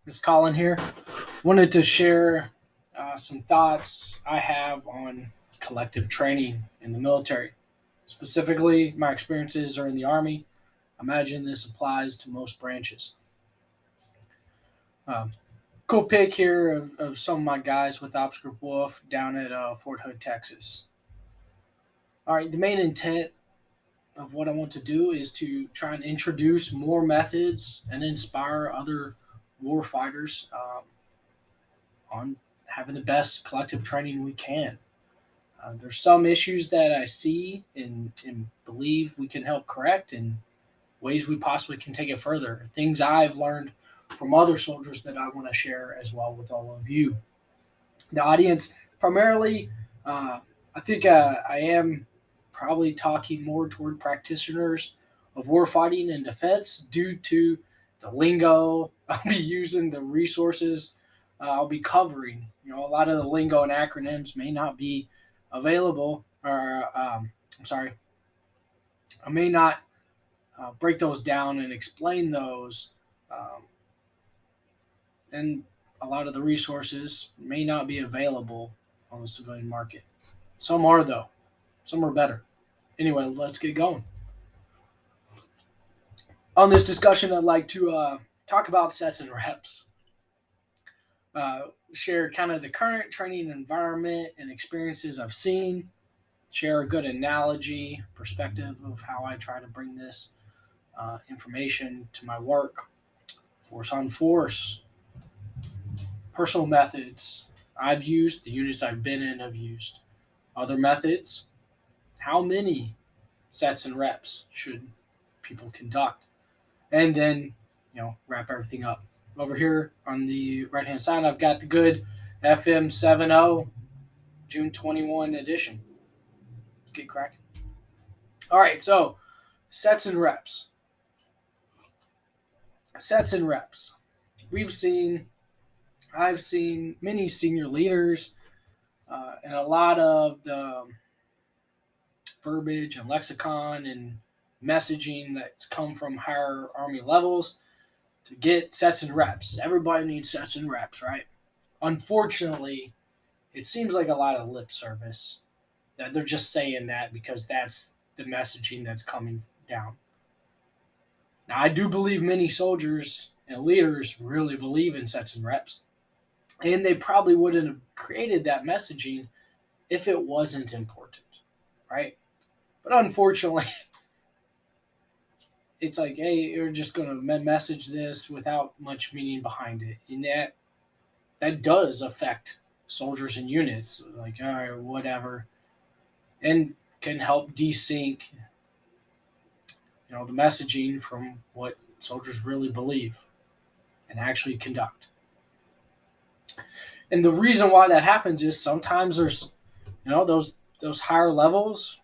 It's Colin here. Wanted to share some thoughts I have on collective training in the military. Specifically, my experiences are in the Army. Imagine this applies to most branches. Um, cool pic here of some of my guys with Ops Group Wolf down at Fort Hood, Texas. All right, the main intent of what I want to do is to try and introduce more methods and inspire other war fighters on having the best collective training we can. There's some issues that I see and believe we can help correct, and ways we possibly can take it further. Things I've learned from other soldiers that I want to share as well with all of you. The audience, primarily, uh, I think I am probably talking more toward practitioners of warfighting and defense due to the lingo I'll be using, the resources I'll be covering. A lot of the lingo and acronyms may not be available, or I'm sorry, I may not break those down and explain those. Um, and a lot of the resources may not be available on the civilian market. Some are, though. Some are better. Anyway, let's get going. On this discussion, I'd like to talk about sets and reps, share kind of the current training environment and experiences I've seen, share a good analogy, perspective of how I try to bring this information to my work, force on force, personal methods I've used, the units I've been in have used, other methods, how many sets and reps should people conduct, and then wrap everything up. Over here on the right hand side, I've got the good FM 70 June 21 edition. Let's get cracking. All right, so sets and reps. Sets and reps. We've seen, I've seen many senior leaders and a lot of the verbiage and lexicon and messaging that's come from higher Army levels to get sets and reps. Everybody needs sets and reps, right? Unfortunately, it seems like a lot of lip service that they're just saying that because that's the messaging that's coming down. Now, I do believe many soldiers and leaders really believe in sets and reps, and they probably wouldn't have created that messaging if it wasn't important, right? But unfortunately, it's like, hey, you're just going to message this without much meaning behind it, and that does affect soldiers and units, like, all right, whatever, and can help desync, the messaging from what soldiers really believe and actually conduct. And the reason why that happens is sometimes there's, those higher levels,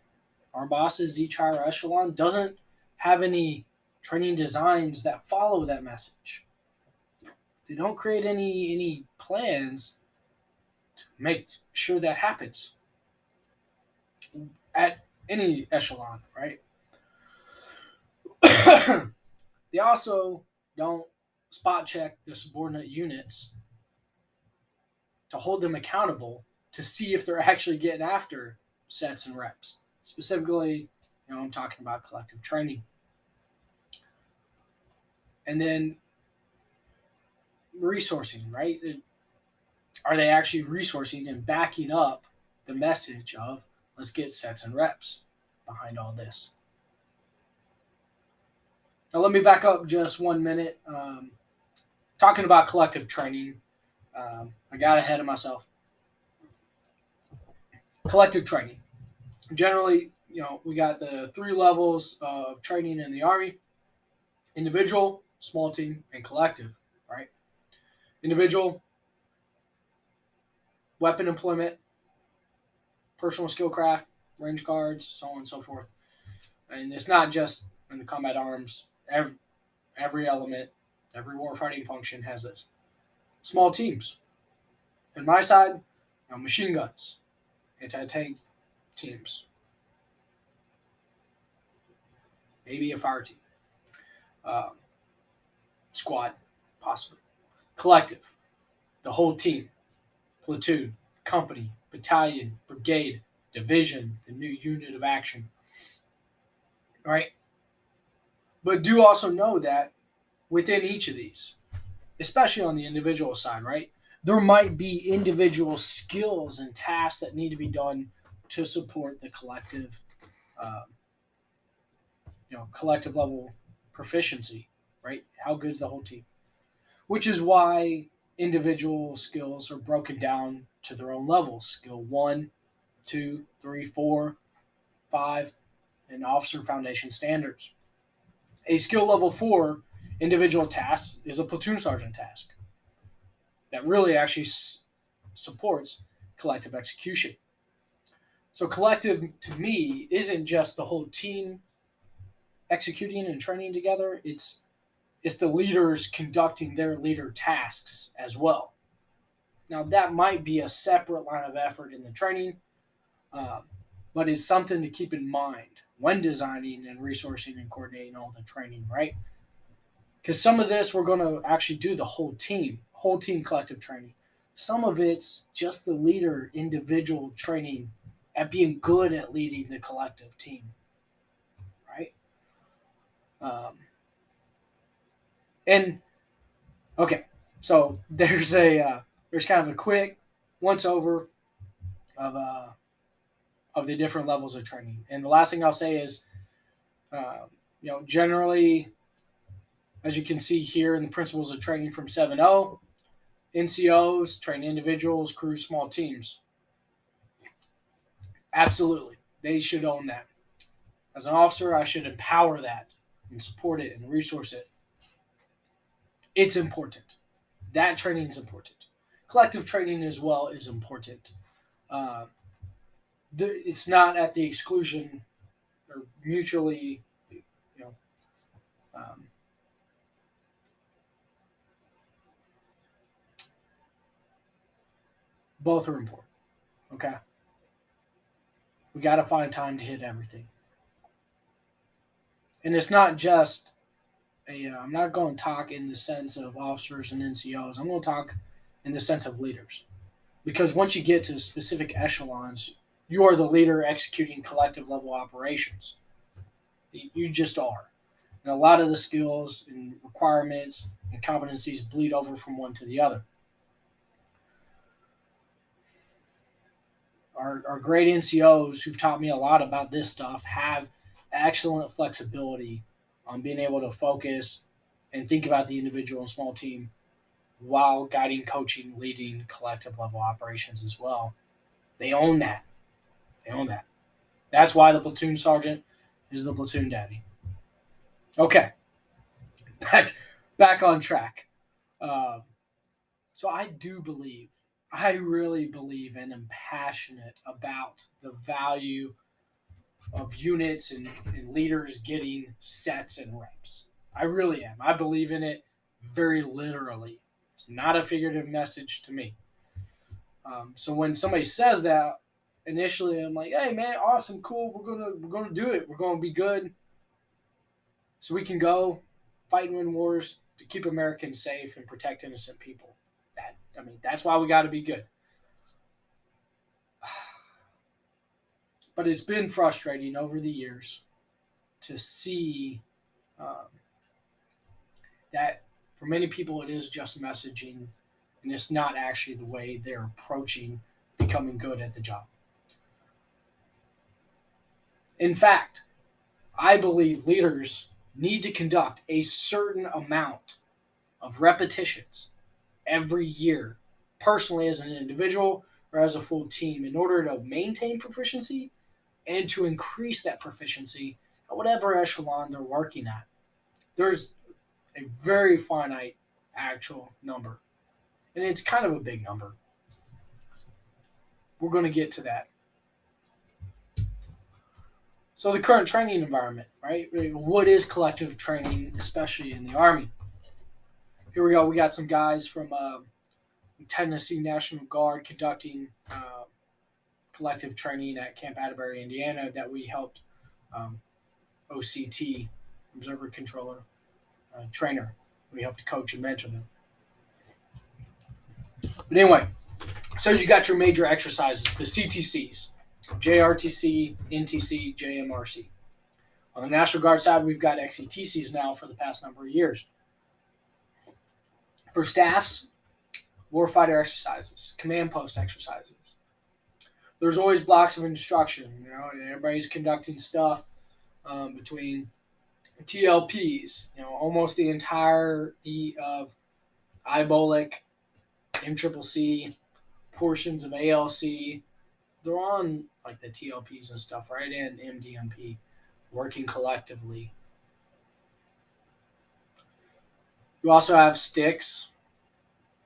our bosses, each higher echelon doesn't have any training designs that follow that message. They don't create any plans to make sure that happens at any echelon, right? They also don't spot check the subordinate units to hold them accountable to see if they're actually getting after sets and reps. Specifically, I'm talking about collective training. And then resourcing, right? Are they actually resourcing and backing up the message of let's get sets and reps behind all this? Now, let me back up just 1 minute. Talking about collective training, I got ahead of myself. Collective training. Generally, we got the three levels of training in the Army: individual, small team, and collective, right? Individual, weapon employment, personal skill craft, range guards, so on and so forth. And it's not just in the combat arms. Every element, every warfighting function has this. Small teams. On my side, machine guns, anti-tank teams, maybe a fire team, um, squad, possibly. Collective, the whole team, platoon, company, battalion, brigade, division, the new unit of action. All right. But do also know that within each of these, especially on the individual side, right, there might be individual skills and tasks that need to be done to support the collective, um, collective level proficiency, right? How good's the whole team? Which is why individual skills are broken down to their own levels. Skill one, two, three, four, five, and officer foundation standards. A skill level four individual task is a platoon sergeant task that really actually supports collective execution. So collective to me isn't just the whole team executing and training together. It's the leaders conducting their leader tasks as well. Now that might be a separate line of effort in the training, um, but it's something to keep in mind when designing and resourcing and coordinating all the training, right? Because some of this we're going to actually do the whole team collective training. Some of it's just the leader individual training at being good at leading the collective team, right? Um, and okay, so there's kind of a quick once over of the different levels of training. And the last thing I'll say is, generally, as you can see here in the principles of training from 7.0, NCOs train individuals, crews, small teams. Absolutely. They should own that. As an officer, I should empower that and support it and resource it. It's important. That training is important. Collective training as well is important. Uh, it's not at the exclusion or mutually, you know, um, both are important. Okay, we got to find time to hit everything, and it's not just a. I'm not going to talk in the sense of officers and NCOs. I'm going to talk in the sense of leaders, because once you get to specific echelons, you are the leader executing collective level operations. You just are. And a lot of the skills and requirements and competencies bleed over from one to the other. Our great NCOs who've taught me a lot about this stuff have excellent flexibility on being able to focus and think about the individual and small team while guiding, coaching, leading collective level operations as well. They own that. They own that. That's why the platoon sergeant is the platoon daddy. Okay, back back on track. Um, so I really believe and am passionate about the value of units and leaders getting sets and reps. I really am. I believe in it very literally. It's not a figurative message to me. So when somebody says that, initially I'm like, "Hey man, awesome, cool. We're gonna do it. We're gonna be good, so we can go fight and win wars to keep Americans safe and protect innocent people." That's why we got to be good. But it's been frustrating over the years to see um, that for many people it is just messaging, and it's not actually the way they're approaching becoming good at the job. In fact, I believe leaders need to conduct a certain amount of repetitions every year, personally as an individual or as a full team, in order to maintain proficiency and to increase that proficiency at whatever echelon they're working at. There's a very finite actual number, and it's kind of a big number. We're going to get to that. So the current training environment, right? What is collective training, especially in the Army? Here we go. We got some guys from Tennessee National Guard conducting collective training at Camp Atterbury, Indiana, that we helped um, OCT, Observer Controller, trainer. We helped to coach and mentor them. But anyway, so you got your major exercises, the CTCs, JRTC, NTC, JMRC. On the National Guard side, we've got XETCs now for the past number of years. For staffs, warfighter exercises, command post exercises. There's always blocks of instruction. Everybody's conducting stuff between TLPs. Almost the entirety of IBOLIC, MCCC, portions of ALC. They're on like the TLPs and stuff, right? And MDMP, working collectively. You also have sticks,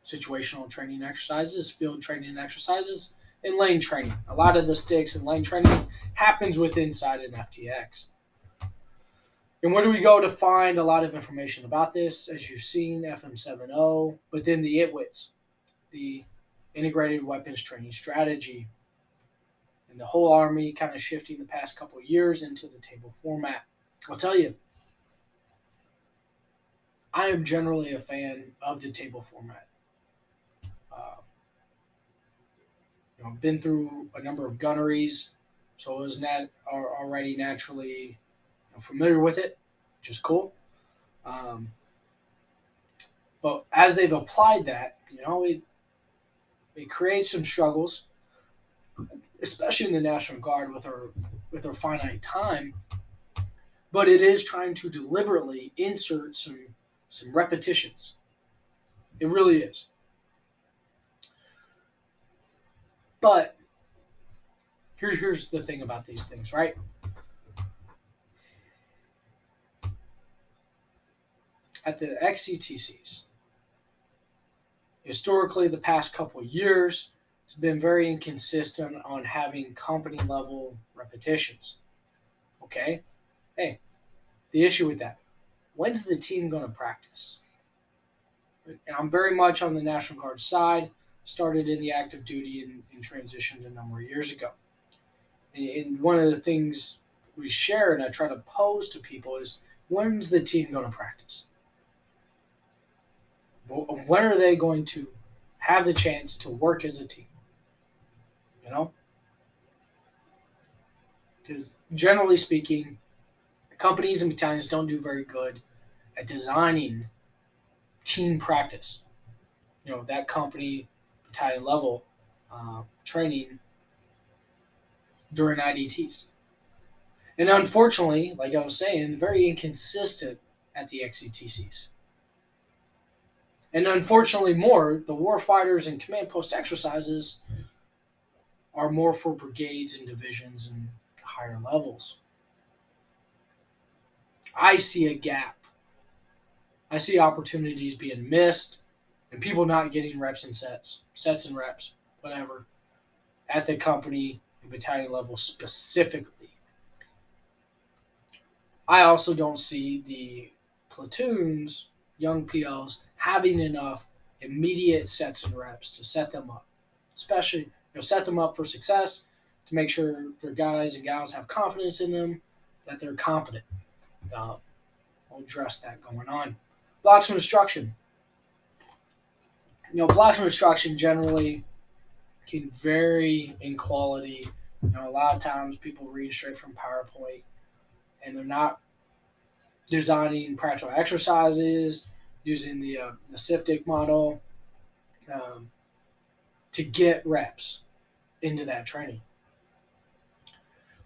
situational training exercises, field training exercises, and lane training. A lot of the sticks and lane training happens within inside an FTX. And where do we go to find a lot of information about this? As you've seen, FM70, but then the ITWITs, the Integrated Weapons Training Strategy, and the whole Army kind of shifting the past couple of years into the table format. I'll tell you, I am generally a fan of the table format. Been through a number of gunneries, so I was already naturally familiar with it, which is cool. Um, but as they've applied that, it creates some struggles, especially in the National Guard with our finite time. But it is trying to deliberately insert some repetitions. It really is. But here's the thing about these things, right? At the XCTCs, historically, the past couple of years, it's been very inconsistent on having company level repetitions. Okay? Hey, the issue with that, when's the team going to practice? I'm very much on the National Guard side, started in the active duty and transitioned a number of years ago. And one of the things we share and I try to pose to people is, when's the team going to practice? When are they going to have the chance to work as a team? Because generally speaking, companies and battalions don't do very good at designing team practice. That company battalion level training during IDTs. And unfortunately, like I was saying, very inconsistent at the XCTCs. And unfortunately the warfighters and command post exercises are more for brigades and divisions and higher levels. I see a gap. I see opportunities being missed and people not getting reps and sets and reps, whatever, at the company and battalion level specifically. I also don't see the platoons, young PLs, having enough immediate sets and reps to set them up, especially set them up for success, to make sure their guys and gals have confidence in them, that they're competent. I'll address that going on. Blocks of instruction. Blocks of instruction generally can vary in quality. A lot of times people read straight from PowerPoint and they're not designing practical exercises using the SIFTIC model to get reps into that training.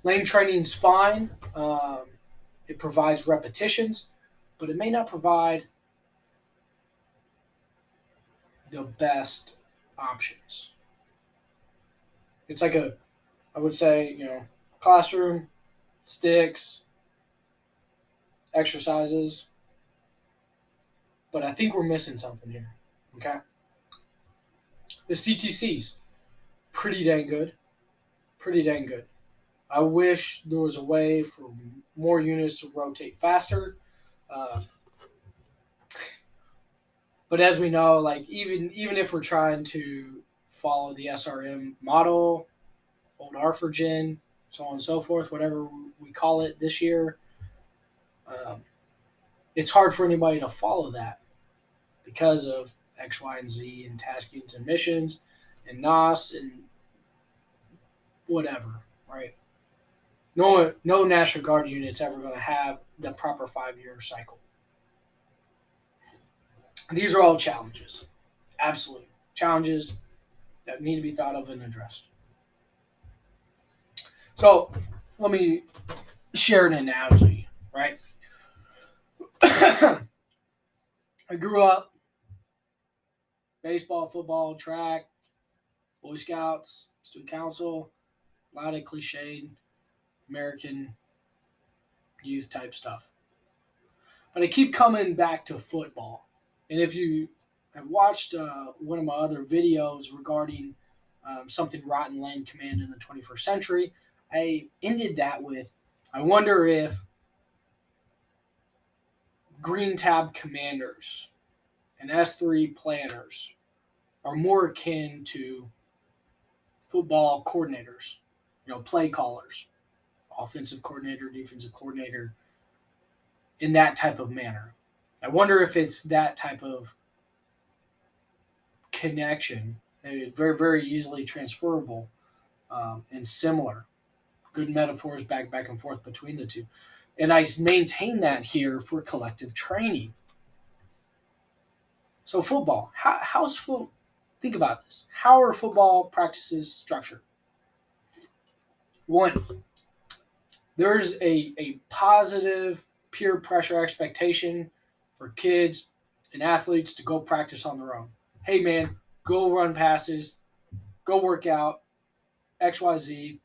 Lane training is fine. It provides repetitions, but it may not provide the best options. It's like I would say, classroom, sticks, exercises, but I think we're missing something here. Okay? The CTCs, pretty dang good. Pretty dang good. I wish there was a way for more units to rotate faster. Uh, but as we know, like even if we're trying to follow the SRM model, old Arthrogen, so on and so forth, whatever we call it this year, um, it's hard for anybody to follow that because of X, Y, and Z and taskings and missions and NOS and whatever, right? No National Guard unit's ever going to have the proper 5 year cycle. These are all challenges, absolute challenges that need to be thought of and addressed. So let me share an analogy, right? I grew up baseball, football, track, Boy Scouts, student council, a lot of cliched American youth type stuff. But I keep coming back to football. And if you have watched one of my other videos regarding something rotten land command in the 21st century, I ended that with I wonder if green tab commanders and S3 planners are more akin to football coordinators, play callers, offensive coordinator, defensive coordinator, in that type of manner. I wonder if it's that type of connection that is very, very easily transferable and similar. Good metaphors back and forth between the two. And I maintain that here for collective training. So football, how's football? Think about this. How are football practices structured? One, there's a positive peer pressure expectation for kids and athletes to go practice on their own. Hey man, go run passes, go work out, XYZ,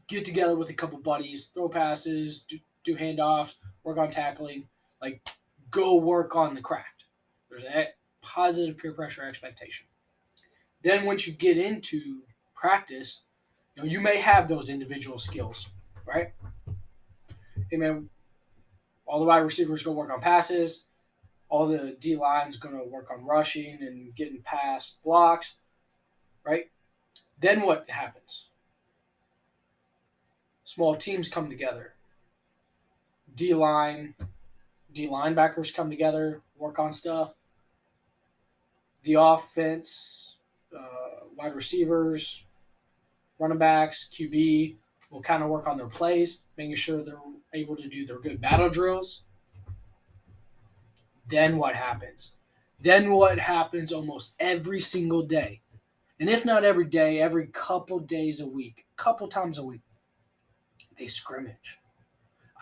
get together with a couple buddies, throw passes, do handoffs, work on tackling, like go work on the craft. There's a positive peer pressure expectation. Then once you get into practice, you may have those individual skills, right? Hey man, all the wide receivers go work on passes. All the D line's going to work on rushing and getting past blocks, right? Then what happens? Small teams come together. D line, D linebackers come together, work on stuff. The offense, wide receivers, running backs, QB will kind of work on their plays, making sure they're able to do their good battle drills. Then what happens? Then what happens almost every single day? And if not every day, every couple days a week, couple times a week, they scrimmage.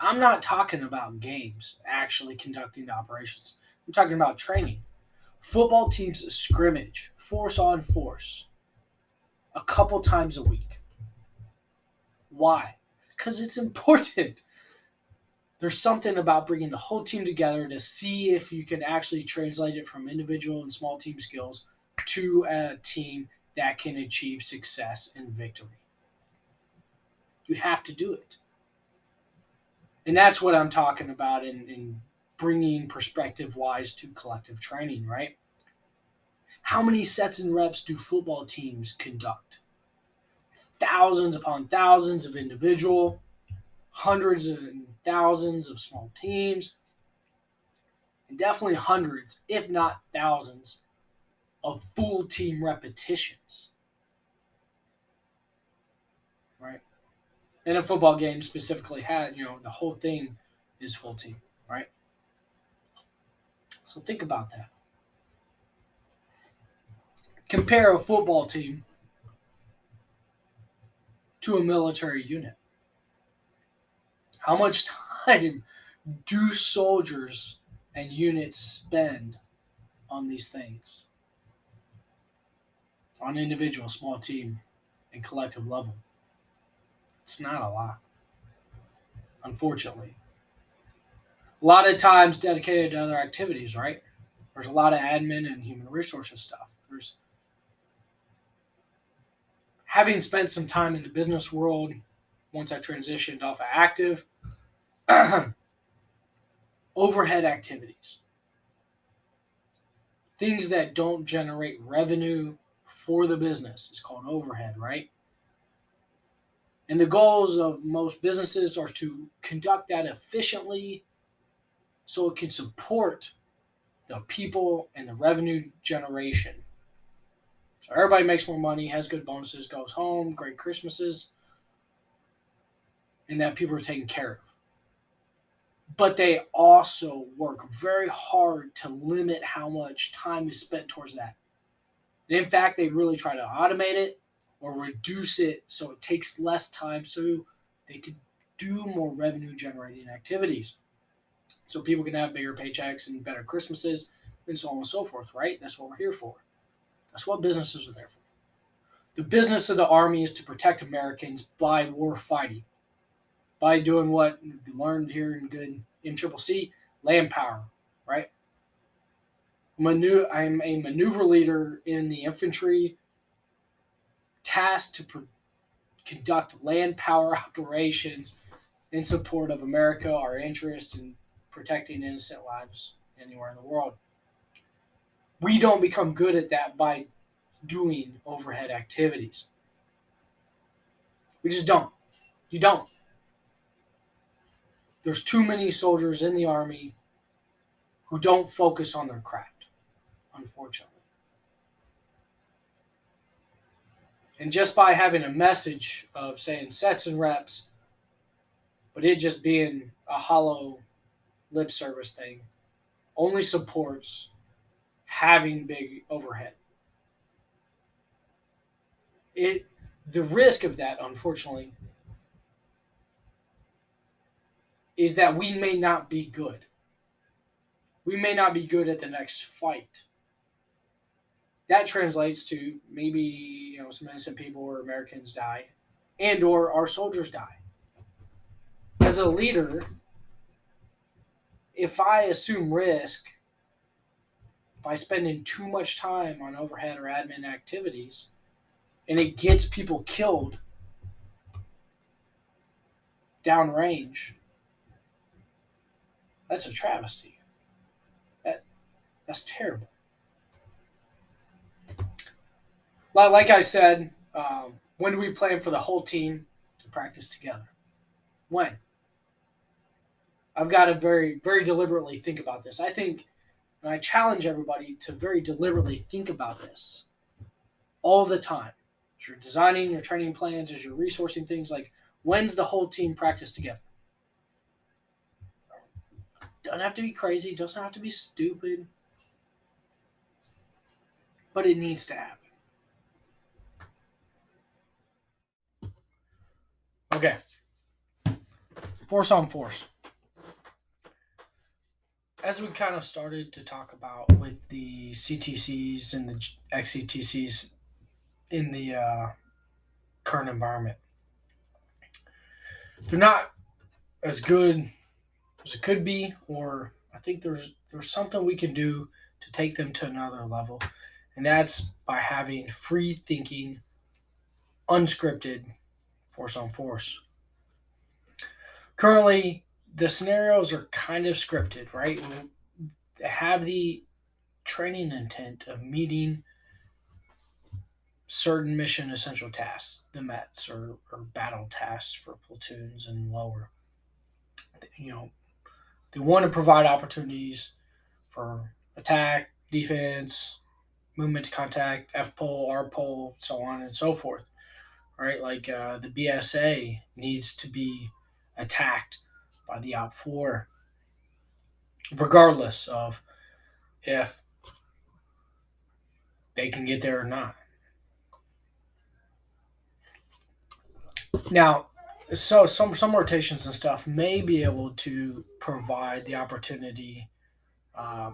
I'm not talking about games, actually conducting the operations. I'm talking about training. Football teams scrimmage, force on force, a couple times a week. Why? Because it's important. There's something about bringing the whole team together to see if you can actually translate it from individual and small team skills to a team that can achieve success and victory. You have to do it. And that's what I'm talking about in bringing perspective wise to collective training, right? How many sets and reps do football teams conduct? Thousands upon thousands of individual, hundreds and thousands of small teams, and definitely hundreds, if not thousands, of full team repetitions, right? And a football game specifically had, the whole thing is full team, right? So think about that. Compare a football team to a military unit. How much time do soldiers and units spend on these things? On individual, small team, and collective level? It's not a lot, unfortunately. A lot of times dedicated to other activities, right? There's a lot of admin and human resources stuff. There's having spent some time in the business world, once I transitioned off of active. Overhead activities, things that don't generate revenue for the business, is called overhead, right? And the goals of most businesses are to conduct that efficiently so it can support the people and the revenue generation. So everybody makes more money, has good bonuses, goes home, great Christmases, and that people are taken care of. But they also work very hard to limit how much time is spent towards that. And in fact, they really try to automate it or reduce it so it takes less time so they can do more revenue generating activities. So people can have bigger paychecks and better Christmases and so on and so forth, right? That's what we're here for. That's what businesses are there for. The business of the Army is to protect Americans by war fighting, by doing what we learned here in good MCCC, land power, right? I'm a maneuver leader in the infantry tasked to conduct land power operations in support of America, our interest in protecting innocent lives anywhere in the world. We don't become good at that by doing overhead activities. We just don't. You don't. There's too many soldiers in the Army who don't focus on their craft, unfortunately. And just by having a message of saying sets and reps, but it just being a hollow lip service thing, only supports having big overhead. It the risk of that, unfortunately, is that we may not be good. We may not be good at the next fight. That translates to maybe some innocent people or Americans die, and or our soldiers die. As a leader, if I assume risk by spending too much time on overhead or admin activities, and it gets people killed downrange, that's a travesty. That that's terrible. Like I said, when do we plan for the whole team to practice together? When? I've got to very deliberately think about this. I think, and I challenge everybody to very deliberately think about this all the time. As you're designing your training plans, as you're resourcing things, like when's the whole team practice together? Doesn't have to be crazy, doesn't have to be stupid, but it needs to happen. Okay, force on force. As we kind of started to talk about with the CTCs and the XCTCs in the current environment, they're not as good as it could be, or I think there's something we can do to take them to another level, and that's by having free thinking, unscripted force on force. Currently, the scenarios are kind of scripted, right? We have the training intent of meeting certain mission essential tasks, the METs or battle tasks for platoons and lower. You know, they want to provide opportunities for attack, defense, movement to contact, F pole, R pole, so on and so forth. Right, like the BSA needs to be attacked by the Op 4, regardless of if they can get there or not. Now, so some rotations and stuff may be able to provide the opportunity uh,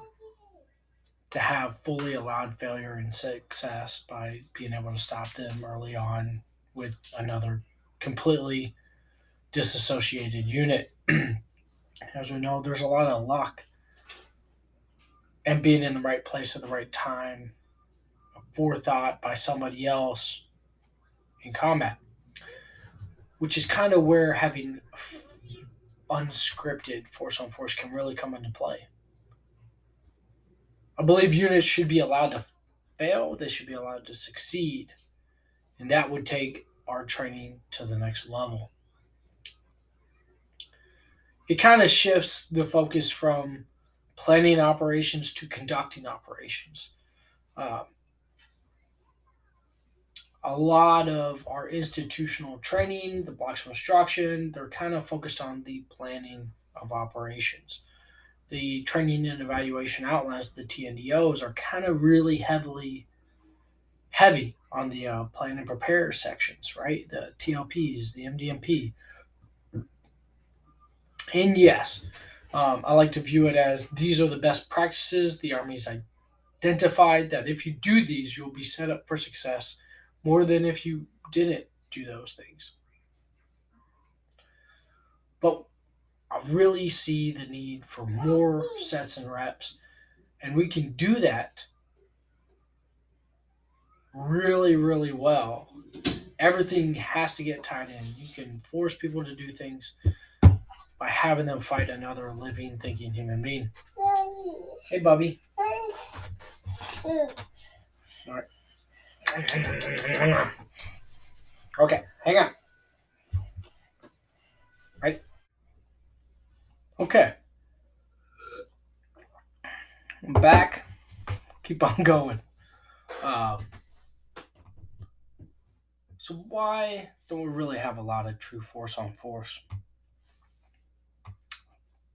to have fully allowed failure and success by being able to stop them early on with another completely disassociated unit. As we know, there's a lot of luck and being in the right place at the right time, forethought by somebody else in combat. which is kind of where having unscripted force on force can really come into play. I believe units should be allowed to fail, they should be allowed to succeed, and that would take our training to the next level. It kind of shifts the focus from planning operations to conducting operations. Uh, a lot of our institutional training, the blocks of instruction, they're kind of focused on the planning of operations. The training and evaluation outlines, the TNDOs, are kind of really heavy on the plan and prepare sections, right? The TLPs, the MDMP. And yes, I like to view it as these are the best practices the Army's identified that if you do these, you'll be set up for success more than if you didn't do those things. But I really see the need for more sets and reps, and we can do that really, really well. Everything has to get tied in. You can force people to do things by having them fight another living, thinking human being. Hey, Bubby. All right. Okay, hang on. Right. Okay. I'm back. Keep on going. Um, so why don't we really have a lot of true force on force?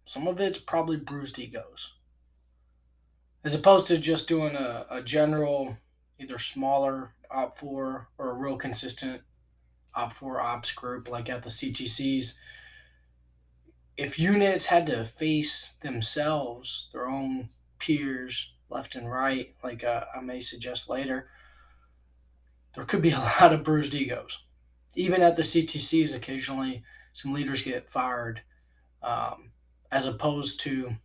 Some of it's probably bruised egos. As opposed to just doing a general, either smaller Op 4 or a real consistent Op 4 ops group like at the CTCs, if units had to face themselves, their own peers, left and right, like I may suggest later, there could be a lot of bruised egos. Even at the CTCs, occasionally some leaders get fired, as opposed to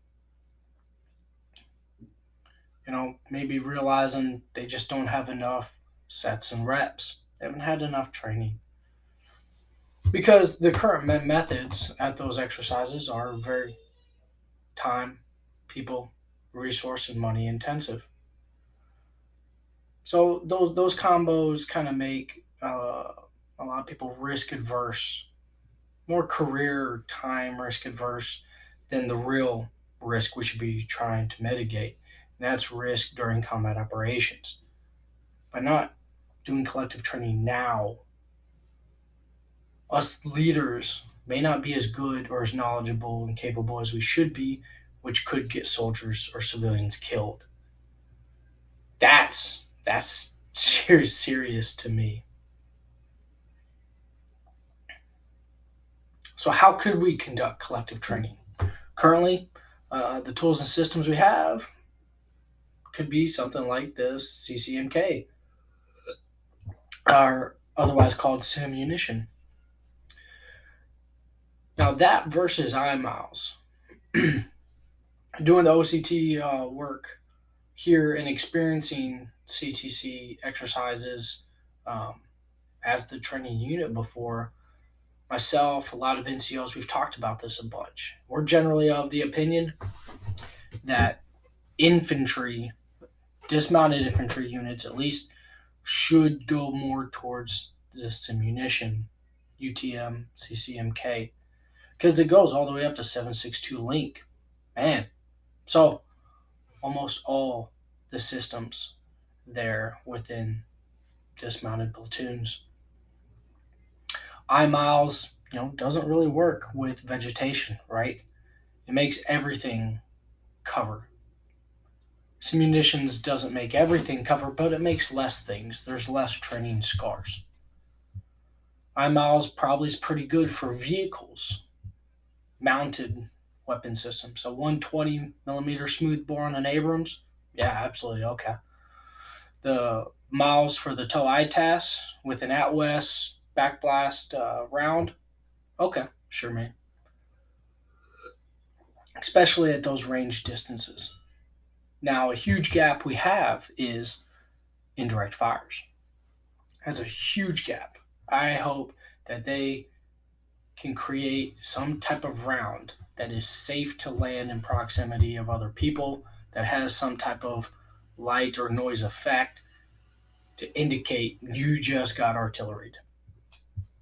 maybe realizing they just don't have enough sets and reps. They haven't had enough training because the current methods at those exercises are very time, people, resource, and money intensive. So those combos kind of make a lot of people risk adverse, more career time risk adverse than the real risk we should be trying to mitigate. And that's risk during combat operations. By not doing collective training now, us leaders may not be as good or as knowledgeable and capable as we should be, which could get soldiers or civilians killed. That's serious to me. So how could we conduct collective training? Currently, the tools and systems we have could be something like this CCMK, or otherwise called simunition. Now that versus IMILES, doing the OCT work here and experiencing CTC exercises um, as the training unit before, myself, a lot of NCOs, we've talked about this a bunch. We're generally of the opinion that infantry, dismounted infantry units at least, should go more towards this simunition, UTM, CCMK, because it goes all the way up to 762 link. Man, so almost all the systems there within dismounted platoons. I-miles, doesn't really work with vegetation, right? It makes everything cover. Munitions doesn't make everything cover, but it makes less things. There's less training scars. I-miles probably is pretty good for vehicles, mounted weapon systems. A 120 millimeter smoothbore on an Abrams, yeah, absolutely okay. The miles for the TOW ITAS with an at west backblast round, okay, sure, man. Especially at those range distances. Now, a huge gap we have is indirect fires. That's a huge gap. I hope that they can create some type of round that is safe to land in proximity of other people, that has some type of light or noise effect to indicate you just got artilleried.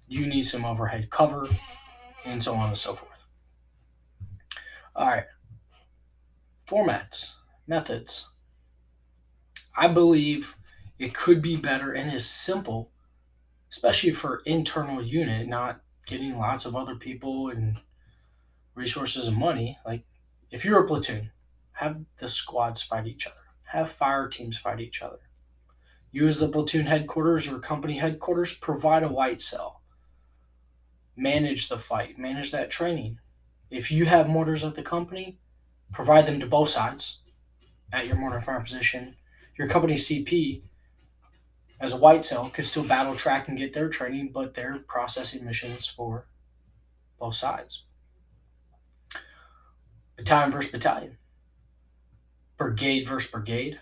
You need some overhead cover, and so on and so forth. All right, formats, methods. I believe it could be better and is simple, especially for internal unit, not getting lots of other people and resources and money. Like, if you're a platoon, have the squads fight each other, have fire teams fight each other. You, as the platoon headquarters or company headquarters, provide a white cell, manage the fight, manage that training. If you have mortars at the company, provide them to both sides at your mortar fire position. Your company CP, as a white cell, could still battle track and get their training, but they're processing missions for both sides. Battalion versus battalion, brigade versus brigade.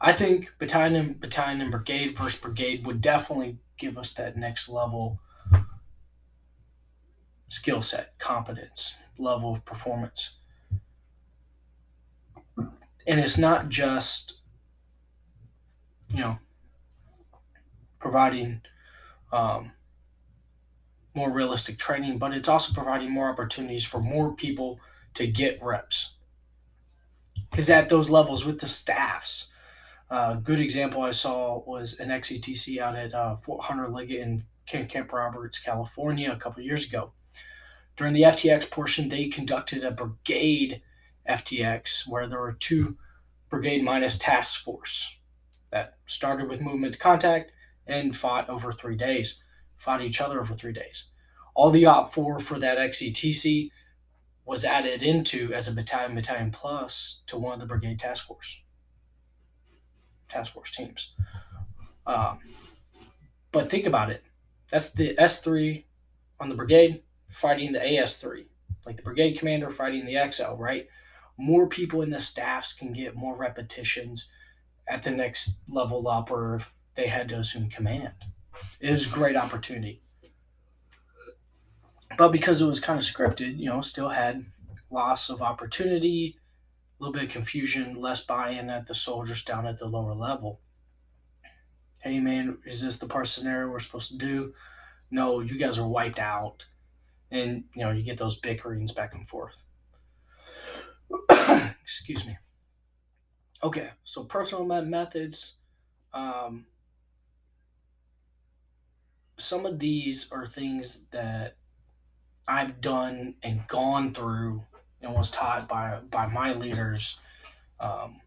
I think battalion and brigade versus brigade would definitely give us that next level skill set, competence, level of performance. And it's not just, you know, providing um, more realistic training, but it's also providing more opportunities for more people to get reps. Because at those levels with the staffs, a good example I saw was an XETC out at Fort Hunter Liggett in Camp Roberts, California, a couple of years ago. During the FTX portion, they conducted a brigade FTX where there were two brigade minus task force that started with movement to contact and fought over 3 days, fought each other over 3 days. All the OP4 for that XETC was added into as a battalion plus to one of the brigade task force teams. Um, but think about it. That's the S3 on the brigade fighting the AS3, like the brigade commander fighting the XL, right? More people in the staffs can get more repetitions at the next level up, or if they had to assume command. It was a great opportunity. But because it was kind of scripted, still had loss of opportunity, a little bit of confusion, less buy-in at the soldiers down at the lower level. Hey man, is this the part scenario we're supposed to do? No, you guys are wiped out. And you get those bickerings back and forth. Excuse me. Okay, so personal methods. Um, some of these are things that I've done and gone through and was taught by my leaders, um,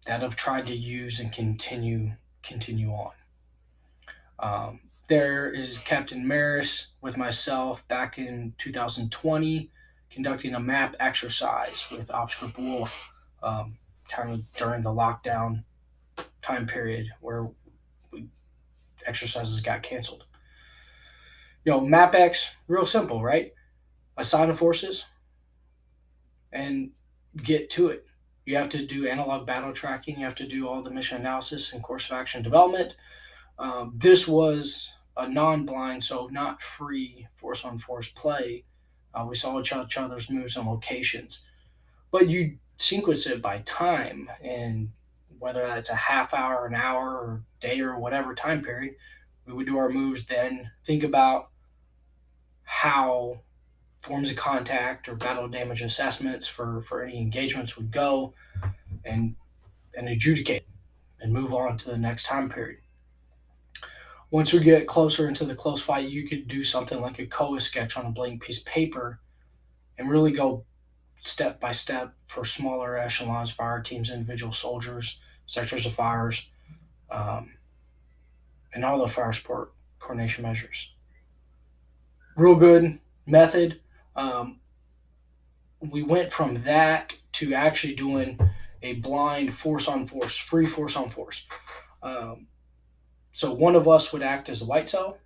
that I've tried to use and continue on. There is Captain Maris with myself back in 2020 conducting a map exercise with Ops Group Wolf, kind of during the lockdown time period where exercises got canceled. MAPEX, real simple, right? Assign the forces and get to it. You have to do analog battle tracking. You have to do all the mission analysis and course of action development. This was a non-blind, so not free force-on-force play. We saw each other's moves and locations, but you sequence it by time, and whether that's a half hour, an hour, or day, or whatever time period, we would do our moves. Then think about how forms of contact or battle damage assessments for any engagements would go, and adjudicate and move on to the next time period. Once we get closer into the close fight, you could do something like a COA sketch on a blank piece of paper and really go step by step for smaller echelons, fire teams, individual soldiers, sectors of fires, um, and all the fire support coordination measures. Real good method. Um, we went from that to actually doing a blind force on force, free force on force. Um, so one of us would act as a white cell.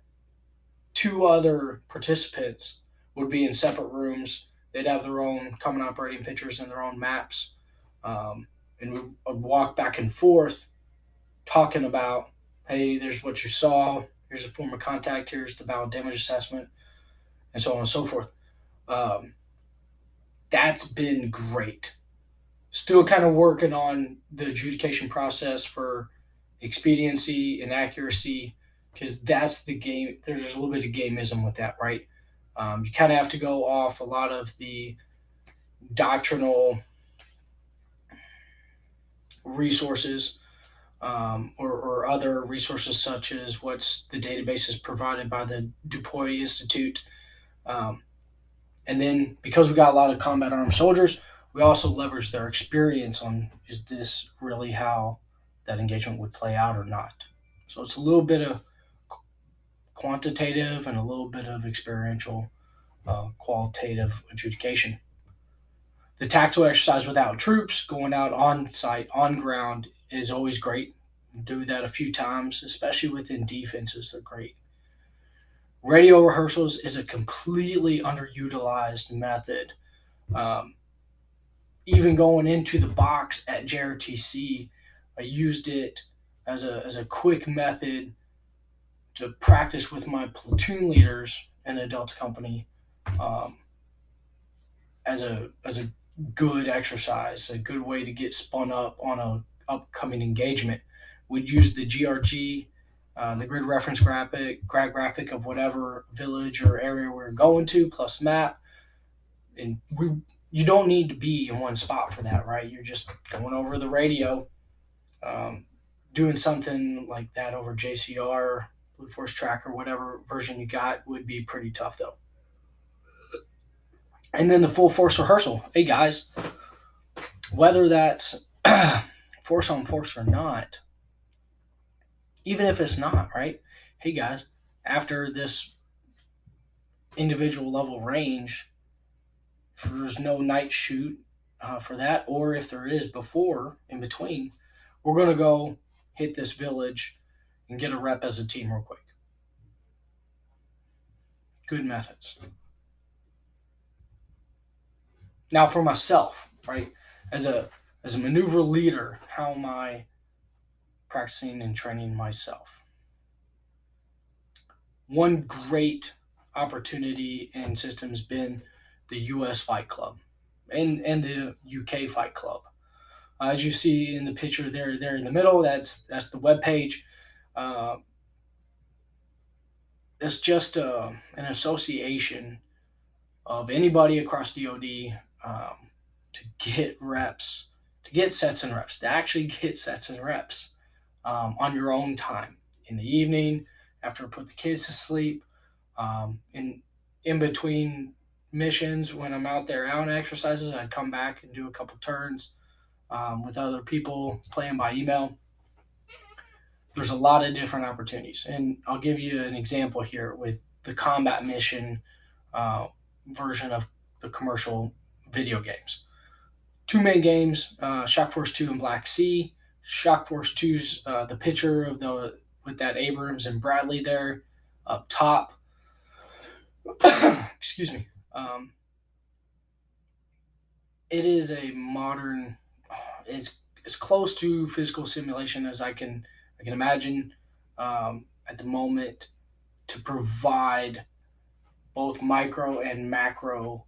Two other participants would be in separate rooms. They'd have their own common operating pictures and their own maps, and we would walk back and forth talking about, hey, there's what you saw. Here's a form of contact. Here's the battle damage assessment. and so on and so forth. Um, that's been great. Still kind of working on the adjudication process for expediency and accuracy, because that's the game. There's a little bit of gameism with that, right? You kind of have to go off a lot of the doctrinal resources, or other resources such as what's the databases provided by the Dupuy Institute. Um, and then because we got a lot of combat armed soldiers, we also leverage their experience on, is this really how that engagement would play out or not. So it's a little bit of quantitative and a little bit of experiential, qualitative adjudication. The tactical exercise without troops, going out on site, on ground, is always great. Do that a few times, especially within defenses. They're great. Radio rehearsals is a completely underutilized method. Um, Even going into the box at JRTC, I used it as a quick method to practice with my platoon leaders in a Delta company, um, as a good exercise, a good way to get spun up on a upcoming engagement. We'd use the GRG, the grid reference graphic of whatever village or area we're going to, plus map, and we you don't need to be in one spot for that, right? You're just going over the radio, um, doing something like that over JCR, Blue Force Tracker, whatever version you got would be pretty tough though. And then the full force rehearsal. Hey guys, whether that's force on force or not, even if it's not, right? Hey guys, after this individual level range, if there's no night shoot for that, or if there is before, in between, we're going to go hit this village and get a rep as a team real quick. Good methods. Now for myself, right? As a maneuver leader, how am I practicing and training myself? One great opportunity and system has been the US Fight Club and the UK Fight Club. As you see in the picture there in the middle, that's the web page. Uh, it's just an association of anybody across DoD, to get reps, to get sets and reps, to actually get sets and reps, on your own time in the evening after I put the kids to sleep, in between missions when I'm out there out on exercises. I'd come back and do a couple turns, with other people playing by email. There's a lot of different opportunities, and I'll give you an example here with the combat mission, uh, version of the commercial video games. Two main games, Shock Force 2 and Black Sea. Shock Force 2's, the picture of the with that Abrams and Bradley there up top. Excuse me. It is a modern, it's as close to physical simulation as I can imagine, at the moment, to provide both micro and macro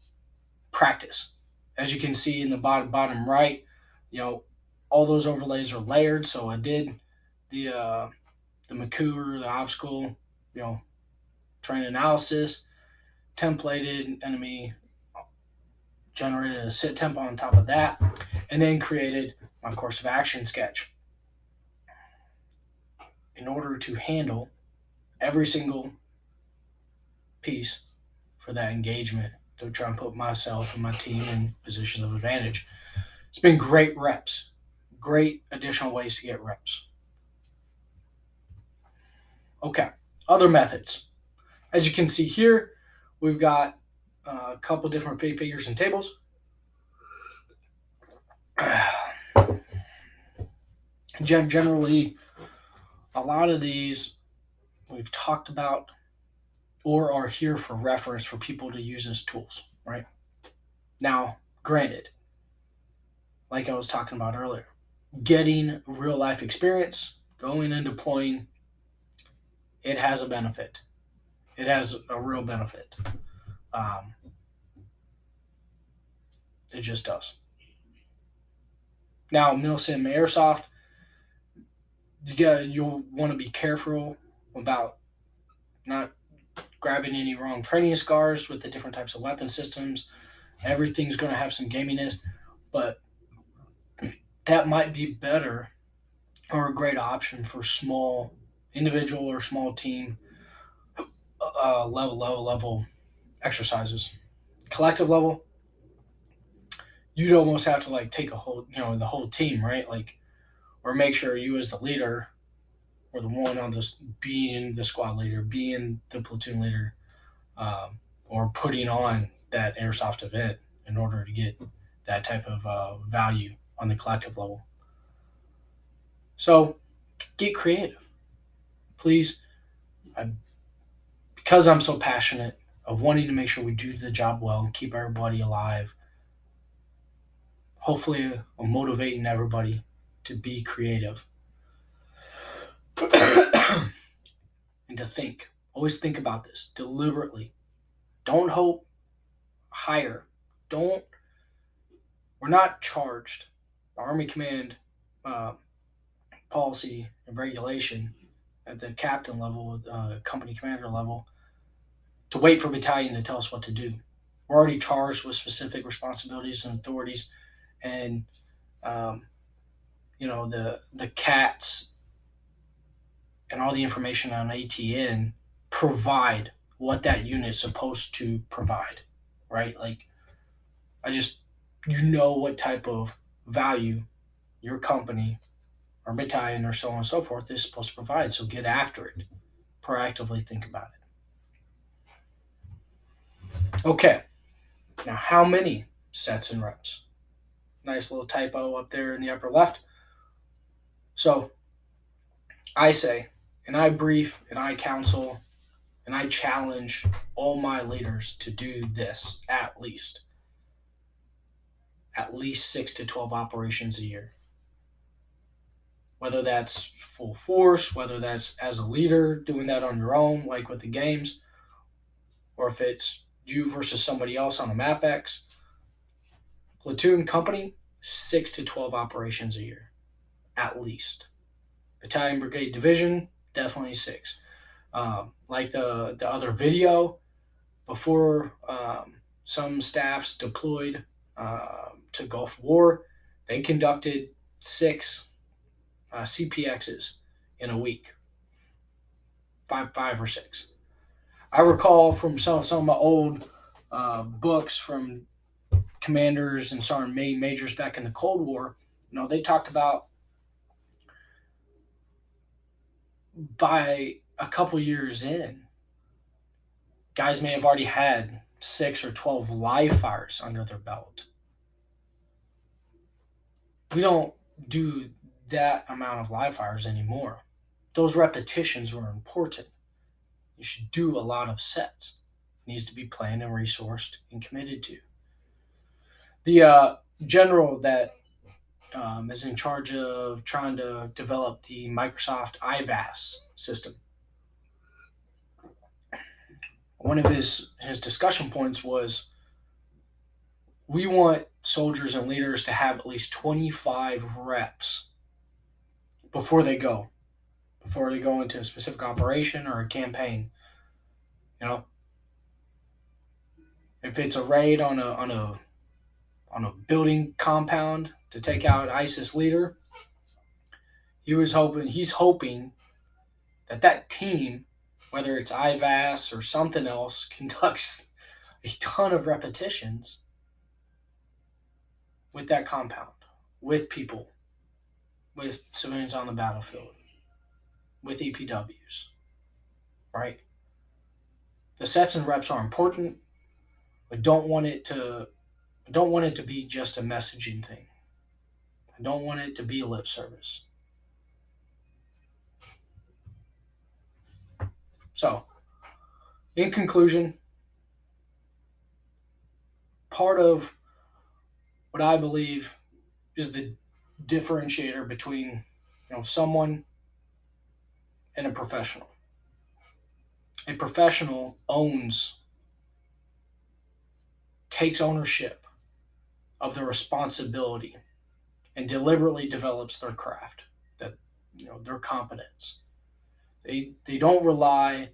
practice. As you can see in the bottom right, you know, all those overlays are layered. So I did the uh, the McCoover, the obstacle, you know, train analysis, templated enemy, generated a sit temp on top of that, and then created my course of action sketch in order to handle every single piece for that engagement, to try and put myself and my team in position of advantage. It's been great reps, great additional ways to get reps. Okay, other methods. As you can see here, we've got a couple different figures and tables. Generally, a lot of these we've talked about or are here for reference for people to use as tools, right? Now, granted, like I was talking about earlier, getting real life experience, going and deploying, it has a benefit. It has a real benefit. Um, it just does. Now, Milsim Airsoft, you'll want to be careful about not grabbing any wrong training scars with the different types of weapon systems. Everything's going to have some gaminess, but that might be better or a great option for small individual or small team level exercises. Collective level, you'd almost have to like take a whole, the whole team, right? Like, or make sure you as the leader or the one on this being the squad leader, being the platoon leader, or putting on that airsoft event in order to get that type of value on the collective level. So get creative, please. I, because I'm so passionate of wanting to make sure we do the job well and keep everybody alive. Hopefully, I'm motivating everybody to be creative and to think. Always think about this deliberately. Don't hope higher. Don't. We're not charged. Army Command uh, policy and regulation at the captain level, company commander level, to wait for battalion to tell us what to do. We're already charged with specific responsibilities and authorities, and um, the cats and all the information on ATN provide what that unit is supposed to provide, right? Like, I just, what type of value your company or battalion or so on and so forth is supposed to provide. So get after it. Proactively think about it. Okay, now how many sets and reps? Nice little typo up there in the upper left. So I say, and I brief, and I counsel, and I challenge all my leaders to do this at least 6 to 12 operations a year. Whether that's full force, whether that's as a leader doing that on your own, like with the games, or if it's you versus somebody else on a MAPEX. Platoon company, 6 to 12 operations a year, at least. Battalion, brigade, division, definitely six. Like the other video, before some staffs deployed to Gulf War, they conducted six CPXs in a week, five or six. I recall from some of my old books from commanders and sergeant majors back in the Cold War. They talked about by a couple years in, guys may have already had 6 or 12 live fires under their belt. We don't do that amount of live fires anymore. Those repetitions were important. You should do a lot of sets. It needs to be planned and resourced and committed to. The general that is in charge of trying to develop the Microsoft IVAS system. One of his discussion points was, we want soldiers and leaders to have at least 25 reps before they go, into a specific operation or a campaign. You know, if it's a raid on a building compound to take out ISIS leader, he's hoping that team, whether it's IVAS or something else, conducts a ton of repetitions with that compound, with people, with civilians on the battlefield, with EPWs, right? The sets and reps are important, but I don't want it to be just a messaging thing. I don't want it to be a lip service. So, in conclusion, part of what I believe is the differentiator between someone and a professional. A professional owns takes ownership of the responsibility and deliberately develops their craft, that their competence. They don't rely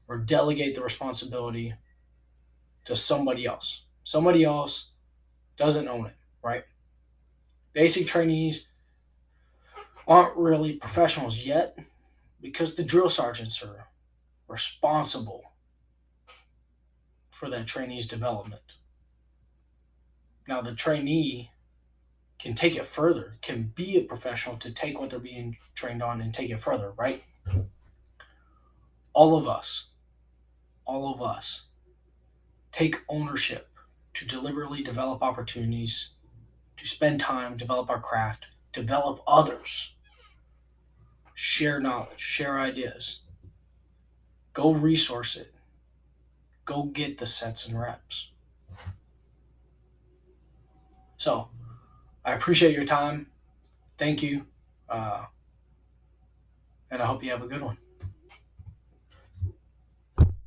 or delegate the responsibility to somebody else. Somebody else doesn't own it, right? Basic trainees aren't really professionals yet because the drill sergeants are responsible for that trainee's development. Now, the trainee can take it further, can be a professional to take what they're being trained on and take it further, right? All of us, all of us take ownership to deliberately develop opportunities, to spend time, develop our craft, develop others, share knowledge, share ideas, go resource it, go get the sets and reps. So I appreciate your time. Thank you. Uh, and I hope you have a good one.